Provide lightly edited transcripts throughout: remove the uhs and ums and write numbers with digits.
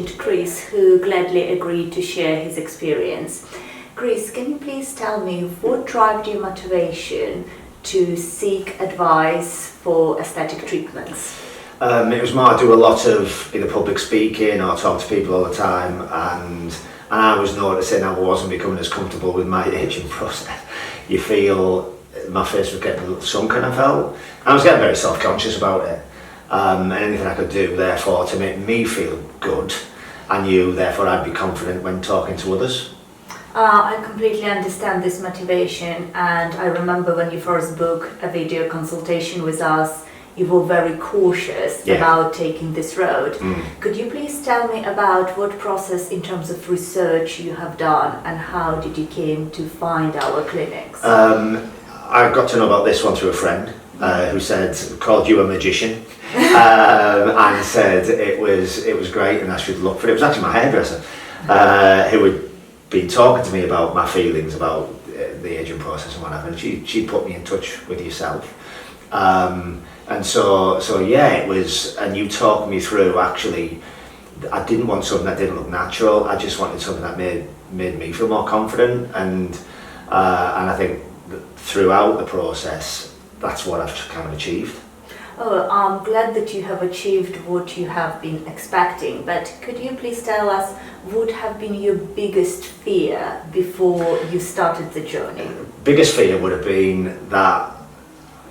patient Chris, who gladly agreed to share his experience. Chris, can you please tell me what drove your motivation to seek advice for aesthetic treatments? It was more, I do a lot of either public speaking or talk to people all the time, and I was noticing I wasn't becoming as comfortable with my aging process. You feel my face was getting a little sunken, I felt. I was getting very self-conscious about it. And anything I could do, therefore, to make me feel good, I knew, therefore, I'd be confident when talking to others. I completely understand this motivation, and I remember when you first booked a video consultation with us, you were very cautious about taking this road. Could you please tell me about what process in terms of research you have done and how did you came to find our clinics? I got to know about this one through a friend who called you a magician and said it was great and I should look for it. It was actually my hairdresser who had been talking to me about my feelings about the aging process and whatever, and she put me in touch with yourself. And so yeah, it was, and you talked me through, actually, I didn't want something that didn't look natural, I just wanted something that made me feel more confident, and I think that throughout the process, that's what I've kind of achieved. Oh, I'm glad that you have achieved what you have been expecting, but could you please tell us what have been your biggest fear before you started the journey? Biggest fear would have been that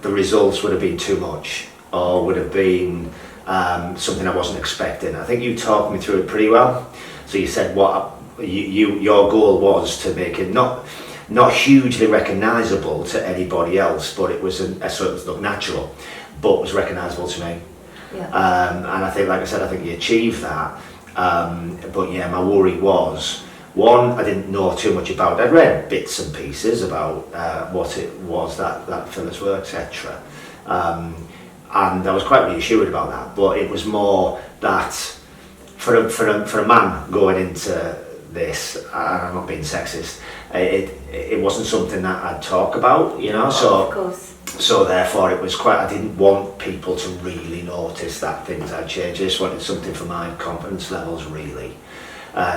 the results would have been too much, or would have been something I wasn't expecting. I think you talked me through it pretty well. So you said what your goal was to make it not hugely recognisable to anybody else, but it was a sort of look natural, but was recognisable to me. Yeah. And I think, like I said, I think you achieved that. But yeah, my worry was, one, I didn't know too much about it. I'd read bits and pieces about what it was that fillers were, etc. And I was quite reassured about that. But it was more that for a man going into this, and I'm not being sexist, it wasn't something that I'd talk about, you know. So of course. So therefore, it was I didn't want people to really notice that things had changed. I just wanted something for my confidence levels, really.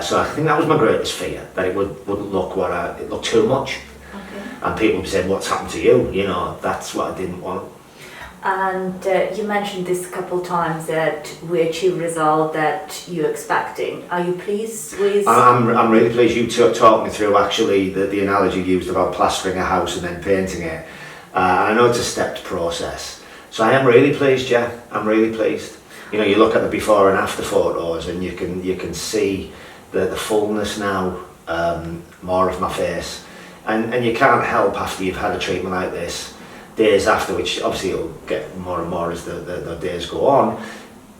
So I think that was my greatest fear, that it wouldn't look it looked too much. Okay. And people would be saying, what's happened to you? You know, that's what I didn't want. And you mentioned this a couple times that we achieved result that you're expecting. Are you pleased with? I'm really pleased. You talked me through actually the analogy used about plastering a house and then painting it. And I know it's a stepped process. So I am really pleased, yeah. I'm really pleased. You know, you look at the before and after photos and you can see the fullness now, more of my face. And you can't help, after you've had a treatment like this, days after, which obviously it'll get more and more as the days go on,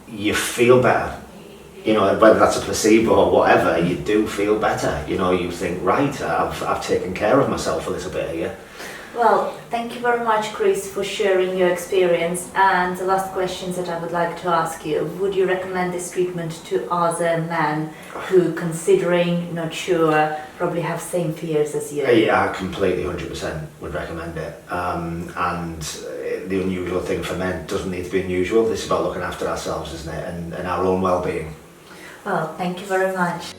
you feel better. You know, whether that's a placebo or whatever, you do feel better. You know, you think, right, I've taken care of myself a little bit here. Well, thank you very much, Chris, for sharing your experience. And the last questions that I would like to ask you, would you recommend this treatment to other men who, considering, not sure, probably have same fears as you? Yeah, I completely 100% would recommend it. And the unusual thing for men doesn't need to be unusual. This is about looking after ourselves, isn't it? And our own well-being. Well, thank you very much.